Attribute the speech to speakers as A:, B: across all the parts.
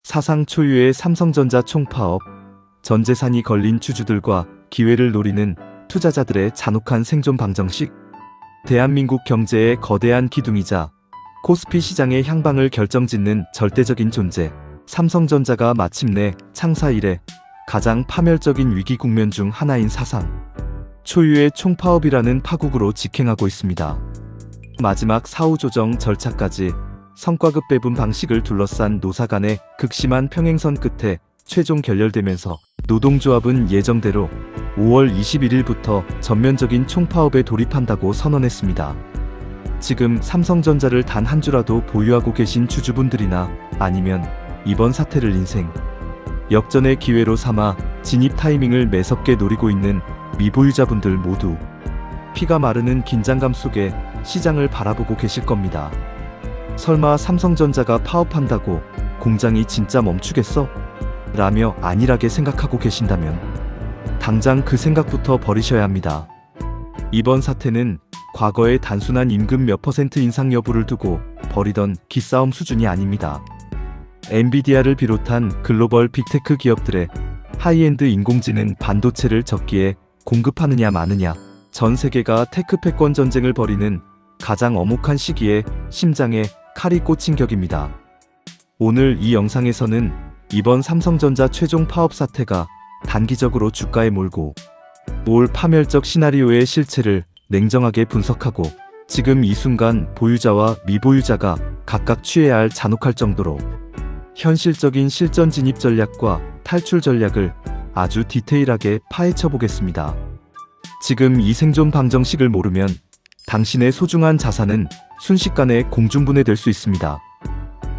A: 사상 초유의 삼성전자 총파업, 전 재산이 걸린 주주들과 기회를 노리는 투자자들의 잔혹한 생존 방정식, 대한민국 경제의 거대한 기둥이자 코스피 시장의 향방을 결정짓는 절대적인 존재, 삼성전자가 마침내 창사 이래 가장 파멸적인 위기 국면 중 하나인 사상 초유의 총파업이라는 파국으로 직행하고 있습니다. 마지막 사후 조정 절차까지 성과급 배분 방식을 둘러싼 노사 간의 극심한 평행선 끝에 최종 결렬되면서 노동조합은 예정대로 5월 21일부터 전면적인 총파업에 돌입한다고 선언했습니다. 지금 삼성전자를 단 한 주라도 보유하고 계신 주주분들이나 아니면 이번 사태를 인생 역전의 기회로 삼아 진입 타이밍을 매섭게 노리고 있는 미보유자분들 모두 피가 마르는 긴장감 속에 시장을 바라보고 계실 겁니다. 설마 삼성전자가 파업한다고 공장이 진짜 멈추겠어? 라며 안일하게 생각하고 계신다면 당장 그 생각부터 버리셔야 합니다. 이번 사태는 과거의 단순한 임금 몇 % 인상 여부를 두고 벌이던 기싸움 수준이 아닙니다. 엔비디아를 비롯한 글로벌 빅테크 기업들의 하이엔드 인공지능 반도체를 적기에 공급하느냐 마느냐, 전 세계가 테크 패권 전쟁을 벌이는 가장 엄혹한 시기에 심장에 칼이 꽂힌 격입니다. 오늘 이 영상에서는 이번 삼성전자 최종 파업 사태가 단기적으로 주가에 몰고 올 파멸적 시나리오의 실체를 냉정하게 분석하고 지금 이 순간 보유자와 미보유자가 각각 취해야 할 잔혹할 정도로 현실적인 실전 진입 전략과 탈출 전략을 아주 디테일하게 파헤쳐 보겠습니다. 지금 이 생존 방정식을 모르면 당신의 소중한 자산은 순식간에 공중분해될 수 있습니다.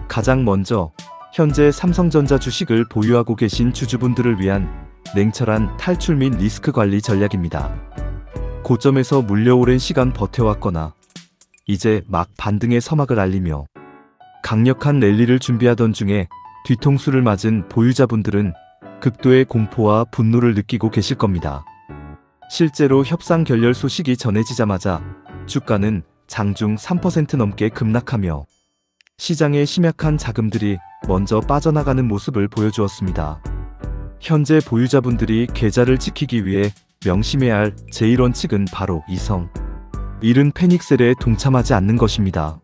A: 가장 먼저 현재 삼성전자 주식을 보유하고 계신 주주분들을 위한 냉철한 탈출 및 리스크 관리 전략입니다. 고점에서 물려 오랜 시간 버텨왔거나 이제 막 반등의 서막을 알리며 강력한 랠리를 준비하던 중에 뒤통수를 맞은 보유자분들은 극도의 공포와 분노를 느끼고 계실 겁니다. 실제로 협상 결렬 소식이 전해지자마자 주가는 장중 3% 넘게 급락하며 시장의 심약한 자금들이 먼저 빠져나가는 모습을 보여주었습니다. 현재 보유자분들이 계좌를 지키기 위해 명심해야 할 제1원칙은 바로 이성, 이른 패닉셀에 동참하지 않는 것입니다.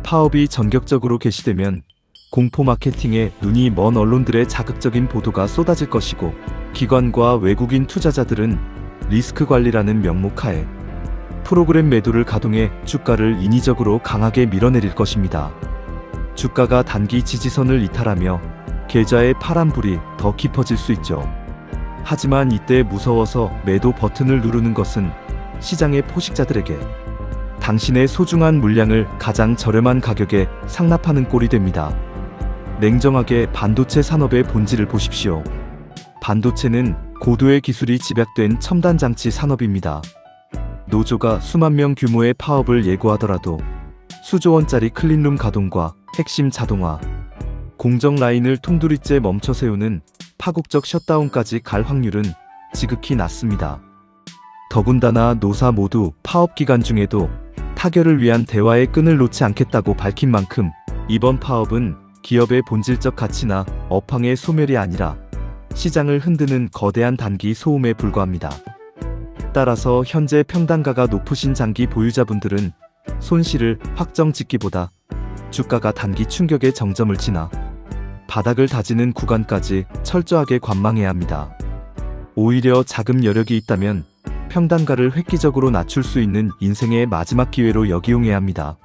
A: 파업이 전격적으로 개시되면 공포 마케팅에 눈이 먼 언론들의 자극적인 보도가 쏟아질 것이고 기관과 외국인 투자자들은 리스크 관리라는 명목하에 프로그램 매도를 가동해 주가를 인위적으로 강하게 밀어내릴 것입니다. 주가가 단기 지지선을 이탈하며 계좌의 파란불이 더 깊어질 수 있죠. 하지만 이때 무서워서 매도 버튼을 누르는 것은 시장의 포식자들에게 당신의 소중한 물량을 가장 저렴한 가격에 상납하는 꼴이 됩니다. 냉정하게 반도체 산업의 본질을 보십시오. 반도체는 고도의 기술이 집약된 첨단 장치 산업입니다. 노조가 수만 명 규모의 파업을 예고하더라도 수조 원짜리 클린룸 가동과 핵심 자동화, 공정 라인을 통두리째 멈춰 세우는 파국적 셧다운까지 갈 확률은 지극히 낮습니다. 더군다나 노사 모두 파업 기간 중에도 타결을 위한 대화의 끈을 놓지 않겠다고 밝힌 만큼 이번 파업은 기업의 본질적 가치나 업황의 소멸이 아니라 시장을 흔드는 거대한 단기 소음에 불과합니다. 따라서 현재 평단가가 높으신 장기 보유자분들은 손실을 확정 짓기보다 주가가 단기 충격의 정점을 지나 바닥을 다지는 구간까지 철저하게 관망해야 합니다. 오히려 자금 여력이 있다면 평단가를 획기적으로 낮출 수 있는 인생의 마지막 기회로 역이용해야 합니다.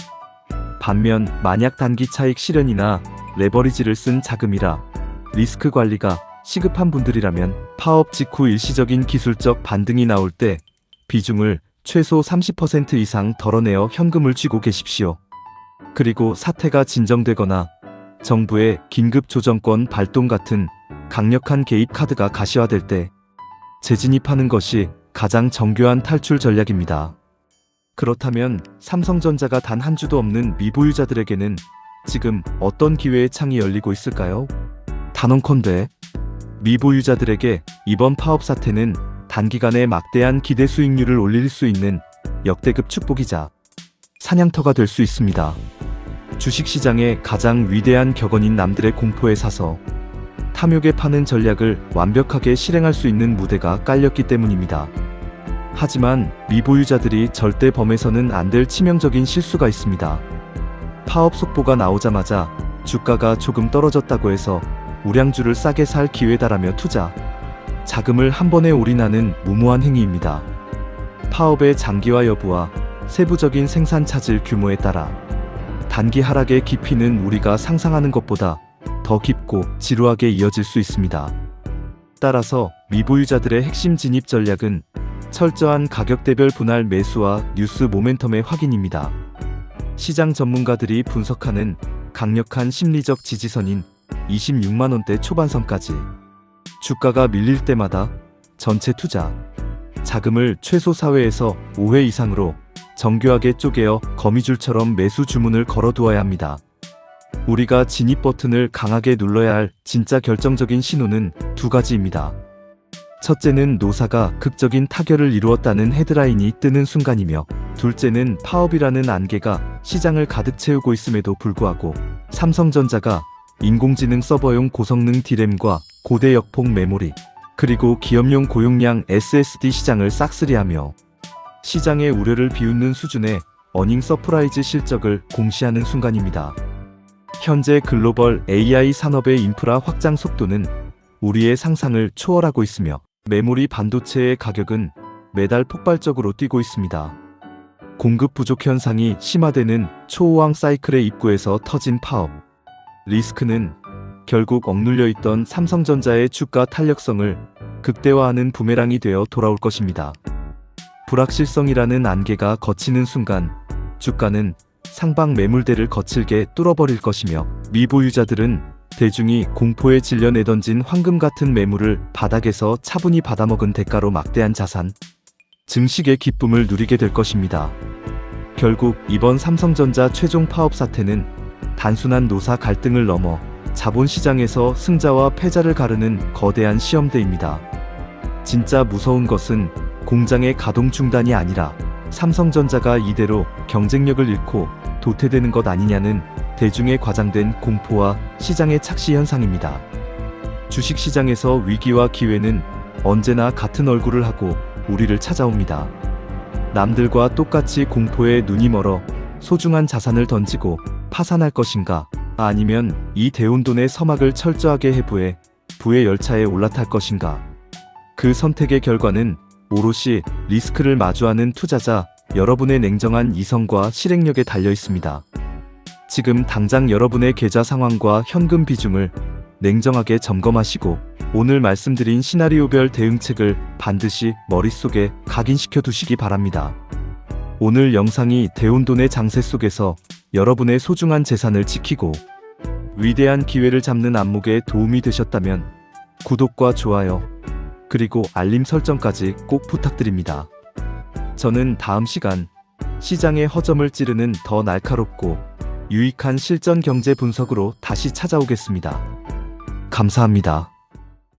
A: 반면 만약 단기 차익 실현이나 레버리지를 쓴 자금이라 리스크 관리가 시급한 분들이라면 파업 직후 일시적인 기술적 반등이 나올 때 비중을 최소 30% 이상 덜어내어 현금을 쥐고 계십시오. 그리고 사태가 진정되거나 정부의 긴급 조정권 발동 같은 강력한 개입 카드가 가시화될 때 재진입하는 것이 가장 정교한 탈출 전략입니다. 그렇다면 삼성전자가 단 한 주도 없는 미보유자들에게는 지금 어떤 기회의 창이 열리고 있을까요? 단언컨대 미보유자들에게 이번 파업 사태는 단기간에 막대한 기대 수익률을 올릴 수 있는 역대급 축복이자 사냥터가 될 수 있습니다. 주식시장의 가장 위대한 격언인 남들의 공포에 사서 탐욕에 파는 전략을 완벽하게 실행할 수 있는 무대가 깔렸기 때문입니다. 하지만 미보유자들이 절대 범해서는 안 될 치명적인 실수가 있습니다. 파업 속보가 나오자마자 주가가 조금 떨어졌다고 해서 우량주를 싸게 살 기회다라며 투자 자금을 한 번에 올인하는 무모한 행위입니다. 파업의 장기화 여부와 세부적인 생산 차질 규모에 따라 단기 하락의 깊이는 우리가 상상하는 것보다 더 깊고 지루하게 이어질 수 있습니다. 따라서 미보유자들의 핵심 진입 전략은 철저한 가격대별 분할 매수와 뉴스 모멘텀의 확인입니다. 시장 전문가들이 분석하는 강력한 심리적 지지선인 26만원대 초반선까지 주가가 밀릴 때마다 전체 투자 자금을 최소 4회에서 5회 이상으로 정교하게 쪼개어 거미줄처럼 매수 주문을 걸어두어야 합니다. 우리가 진입 버튼을 강하게 눌러야 할 진짜 결정적인 신호는 두 가지입니다. 첫째는 노사가 극적인 타결을 이루었다는 헤드라인이 뜨는 순간이며, 둘째는 파업이라는 안개가 시장을 가득 채우고 있음에도 불구하고 삼성전자가 인공지능 서버용 고성능 D램과 고대 역폭 메모리, 그리고 기업용 고용량 SSD 시장을 싹쓸이하며 시장의 우려를 비웃는 수준의 어닝 서프라이즈 실적을 공시하는 순간입니다. 현재 글로벌 AI 산업의 인프라 확장 속도는 우리의 상상을 초월하고 있으며 메모리 반도체의 가격은 매달 폭발적으로 뛰고 있습니다. 공급 부족 현상이 심화되는 초호황 사이클의 입구에서 터진 파업. 리스크는 결국 억눌려 있던 삼성전자의 주가 탄력성을 극대화하는 부메랑이 되어 돌아올 것입니다. 불확실성이라는 안개가 걷히는 순간 주가는 상방 매물대를 거칠게 뚫어버릴 것이며, 미보유자들은 대중이 공포에 질려 내던진 황금 같은 매물을 바닥에서 차분히 받아먹은 대가로 막대한 자산, 증식의 기쁨을 누리게 될 것입니다. 결국 이번 삼성전자 최종 파업 사태는 단순한 노사 갈등을 넘어 자본시장에서 승자와 패자를 가르는 거대한 시험대입니다. 진짜 무서운 것은 공장의 가동 중단이 아니라 삼성전자가 이대로 경쟁력을 잃고 도태되는 것 아니냐는 대중의 과장된 공포와 시장의 착시 현상입니다. 주식시장에서 위기와 기회는 언제나 같은 얼굴을 하고 우리를 찾아옵니다. 남들과 똑같이 공포에 눈이 멀어 소중한 자산을 던지고 파산할 것인가, 아니면 이 대혼돈의 서막을 철저하게 해부해 부의 열차에 올라탈 것인가. 그 선택의 결과는 오롯이 리스크를 마주하는 투자자 여러분의 냉정한 이성과 실행력에 달려 있습니다. 지금 당장 여러분의 계좌 상황과 현금 비중을 냉정하게 점검하시고 오늘 말씀드린 시나리오별 대응책을 반드시 머릿속에 각인시켜 두시기 바랍니다. 오늘 영상이 대혼돈의 장세 속에서 여러분의 소중한 재산을 지키고 위대한 기회를 잡는 안목에 도움이 되셨다면 구독과 좋아요, 그리고 알림 설정까지 꼭 부탁드립니다. 저는 다음 시간 시장의 허점을 찌르는 더 날카롭고 유익한 실전 경제 분석으로 다시 찾아오겠습니다. 감사합니다.